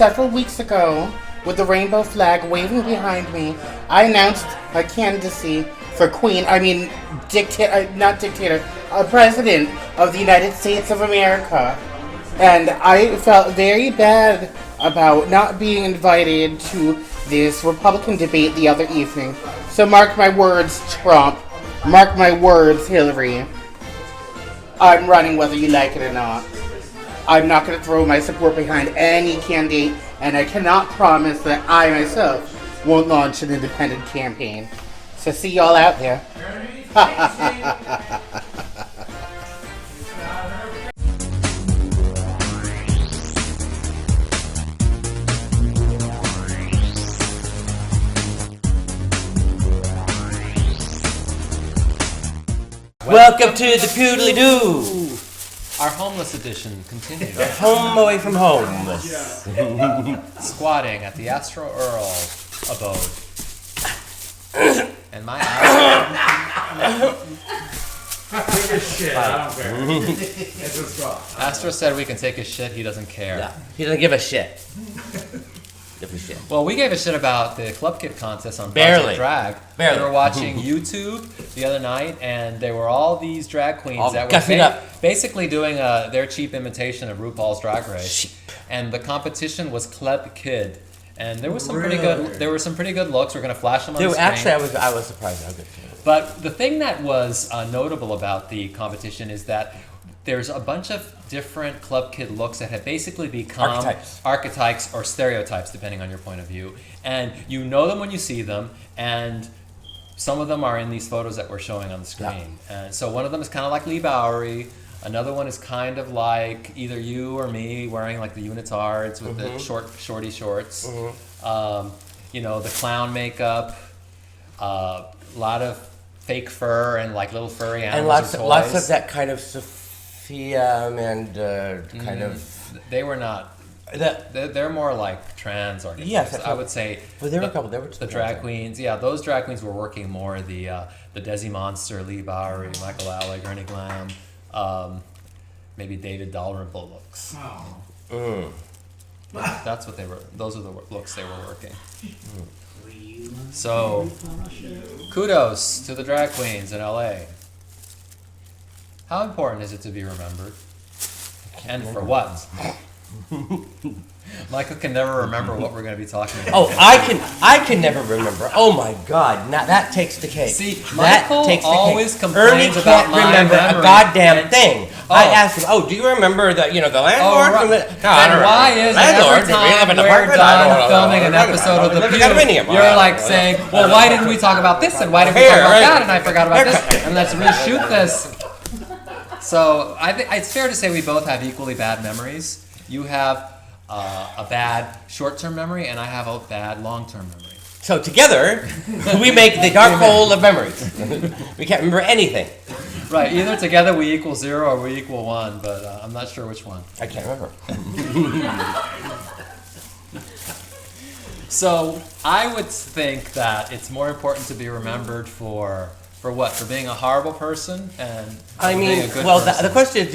several weeks ago, with the rainbow flag waving behind me, I announced my candidacy for President of the United States of America. And I felt very bad about not being invited to this Republican debate the other evening. So mark my words, Trump. Mark my words, Hillary. I'm running whether you like it or not. I'm not going to throw my support behind any candidate, and I cannot promise that I myself won't launch an independent campaign. So see y'all out there. Welcome to the Poodly-Doo! Our homeless edition continues. Home away from home. Squatting at the Astro Earl abode. And my Astro... Take a shit, I don't care. It's a squat. Astro said we can take a shit, he doesn't care. Yeah, he doesn't give a shit. Give a shit. Well, we gave a shit about the Club Kit contest on Barely. Project Drag. Barely. We were watching YouTube the other night, and there were all these drag queens all that gussied were up. basically doing their cheap imitation of RuPaul's Drag Race. Sheep. And the competition was Club Kid. And there was some pretty good looks. We're gonna flash them on the screen. Actually, I was surprised how good. But the thing that was notable about the competition is that there's a bunch of different Club Kid looks that have basically become archetypes or stereotypes, depending on your point of view. And you know them when you see them, and some of them are in these photos that we're showing on the screen. Yeah. And so one of them is kind of like Lee Bowery. Another one is kind of like either you or me, wearing like the unitards with the shorty shorts. The clown makeup, a lot of fake fur and like little furry animals and lots of that kind of Sophia and kind of. They were not. They're more like trans archetypes. Yes, I would say. But there were a couple. There were the drag queens. Yeah, those drag queens were working more the Desi Monster, Lee Bowery, Michael Alig, Ernie Glam, maybe David Dalrymple looks. Oh. That's what they were. Those are the looks they were working. So, kudos to the drag queens in LA. How important is it to be remembered? And for what? Michael can never remember what we're going to be talking about. Oh, I can never remember. Oh my God, now that takes the cake. See, Michael always complains Ernie about can't remember a goddamn thing. I asked him, do you remember the landlord from the? No, then why is it every time we're done filming an episode of The Pew, you're like saying, well, why didn't we talk about this and why didn't we talk about that and I forgot about this and let's reshoot this. So I think it's fair to say we both have equally bad memories. You have a bad short-term memory, and I have a bad long-term memory. So together, we make the dark hole of memories. We can't remember anything. Right, either together we equal 0 or we equal 1, but I'm not sure which one. I can't remember. So I would think that it's more important to be remembered for what? For being a horrible person and being a good person? The question is,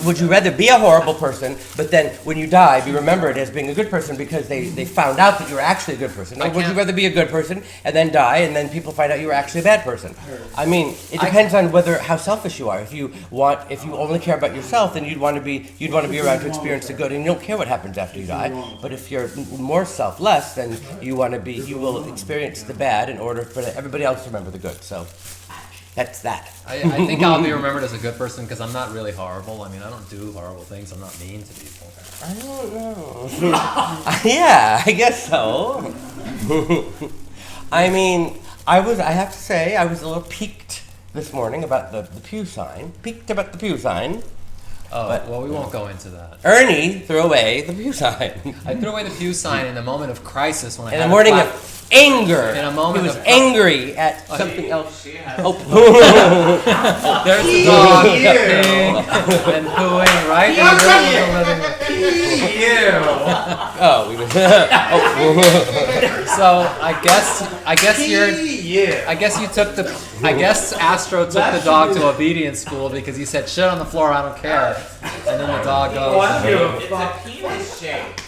would you rather be a horrible person, but then when you die, be remembered as being a good person because they found out that you were actually a good person? Or would you rather be a good person and then die and then people find out you were actually a bad person? I mean, it depends on how selfish you are. If you only care about yourself, then you'd want to be around to experience the good, and you don't care what happens after you die. But if you're more selfless, then you will experience the bad in order for everybody else to remember the good. So that's that. I think I'll be remembered as a good person because I'm not really horrible. I mean, I don't do horrible things. I'm not mean to people. I don't know. Yeah, I guess so. I mean, I have to say, I was a little piqued this morning about the Pew sign. Piqued about the Pew sign. Oh, but, well, we won't go into that. Ernie threw away the Pew sign. I threw away the Pew sign in a moment of crisis when I had a morning of anger. In a moment he was angry at something else. There's the dog peeing and pooing right in the middle of the living room. So I guess Astro took the dog to obedience school because he said shit on the floor, I don't care. And then the dog goes. It's a penis shape.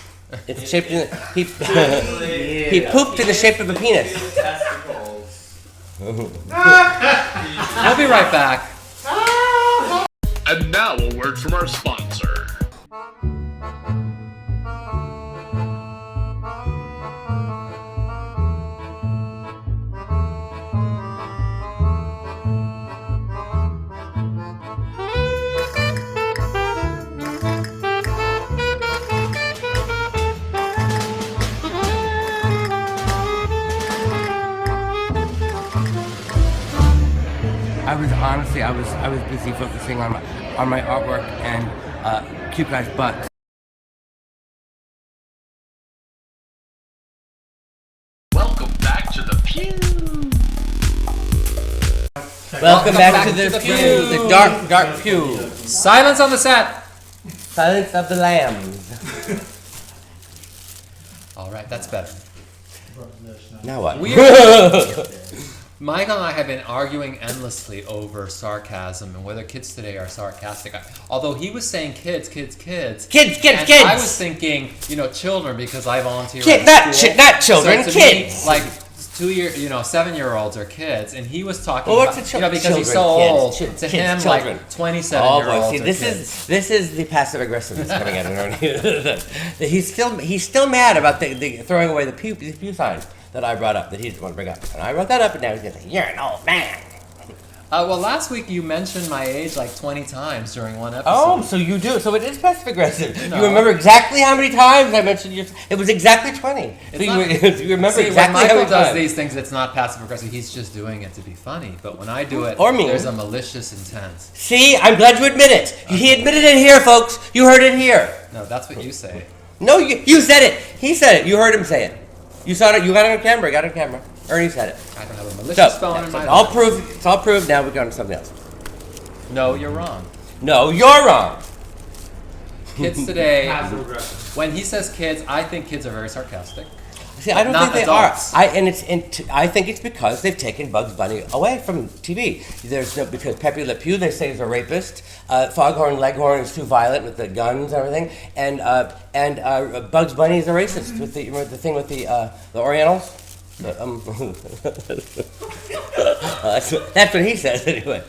It's shaped in he pooped in the shape of a penis. Testicles. We'll be right back. And now a word from our sponsor. I was busy focusing on my artwork and cute guys' butts. Welcome back to the pew. Welcome back to the pew, the dark pew. Silence on the set. Silence of the Lambs. All right, that's better. Now what? Michael and I have been arguing endlessly over sarcasm and whether kids today are sarcastic. Although he was saying kids. Kids. I was thinking, children, because I volunteer. At school. Not children, so kids. Me, like 7-year-olds are kids, and he was talking well, about, what's because children, he's so old. To him, children. like 27-year-olds. See, this is the passive aggressiveness coming out of Ernie. He's still mad about the throwing away the pew signs that I brought up, that he didn't want to bring up. And I brought that up, and now he's going to say, you're an old man. Well, last week you mentioned my age like 20 times during one episode. Oh, so you do. So it is passive-aggressive. No. You remember exactly how many times I mentioned you. It was exactly 20. So you remember See, exactly when how Michael many does times. these things, it's not passive-aggressive. He's just doing it to be funny. But when I do it, Or mean. there's a malicious intent. See, I'm glad you admit it. He admitted it here, folks. You heard it here. No, that's what you say. No, you said it. He said it. You heard him say it. You saw it. You got it on camera. Got it on camera. Ernie said it. I don't have a malicious phone in my all proved. It's all proved. Now we're going to something else. No, you're wrong. No, you're wrong. Kids today, Passive aggressive. when he says kids, I think kids are very sarcastic. See, I don't Not think adults. they are. I think it's because they've taken Bugs Bunny away from TV. Because Pepe Le Pew they say is a rapist. Foghorn Leghorn is too violent with the guns and everything. And Bugs Bunny is a racist with the thing with the Orientals. That's what he says anyway.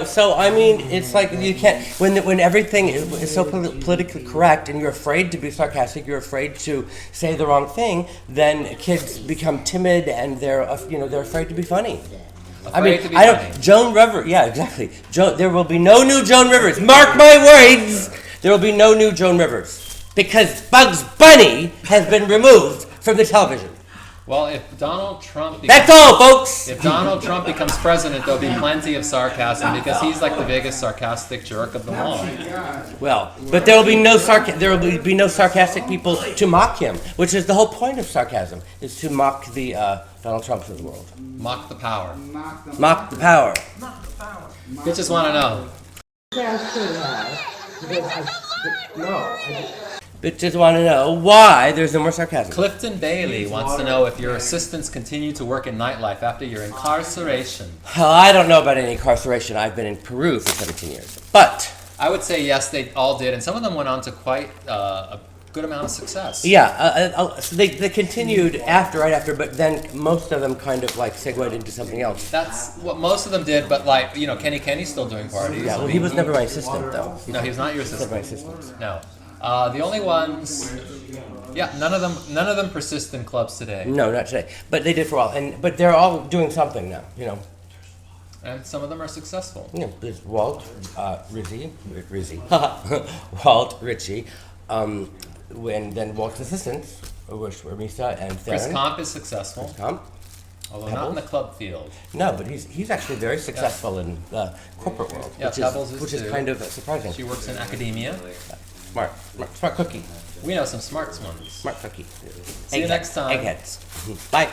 So I mean, it's like you can't when everything is so politically correct, and you're afraid to be sarcastic, you're afraid to say the wrong thing. Then kids become timid, and they're afraid to be funny. Joan Rivers. Yeah, exactly. There will be no new Joan Rivers. Mark my words. There will be no new Joan Rivers because Bugs Bunny has been removed from the television. Well, if Donald Trump That's all, folks. If Donald Trump becomes president, there'll be plenty of sarcasm because he's like the biggest sarcastic jerk of them all. Well, but there will be no sarcastic people to mock him, which is the whole point of sarcasm, is to mock the Donald Trumps of the world. Mock the power. Mock the power. Bitches want to know. Bitches want to know why there's no more sarcasm. Clifton Bailey wants to know if your assistants continue to work in nightlife after your incarceration. Well, I don't know about any incarceration. I've been in Peru for 17 years. But I would say yes, they all did, and some of them went on to quite a good amount of success. yeah, so they continued right after, but then most of them kind of like segued into something else. That's what most of them did, but Kenny's still doing parties. Yeah, well, he was never my assistant, though. No, he was not your Never my assistant. assistant. No. The only ones, none of them persist in clubs today. No, not today. But they did for a while, but they're all doing something now. And some of them are successful. There's Walt, Rizzy, Walt, Richie, and then Walt's assistants, which were Misa and Theron. Chris Comp is successful, Comp? although not in the club field. No, but he's actually very successful in the corporate world, Yeah, Pebbles is which is too. kind of surprising. She works in academia. Smart cookie. We know some smart ones. Smart cookie. See you next time. Eggheads. Bye.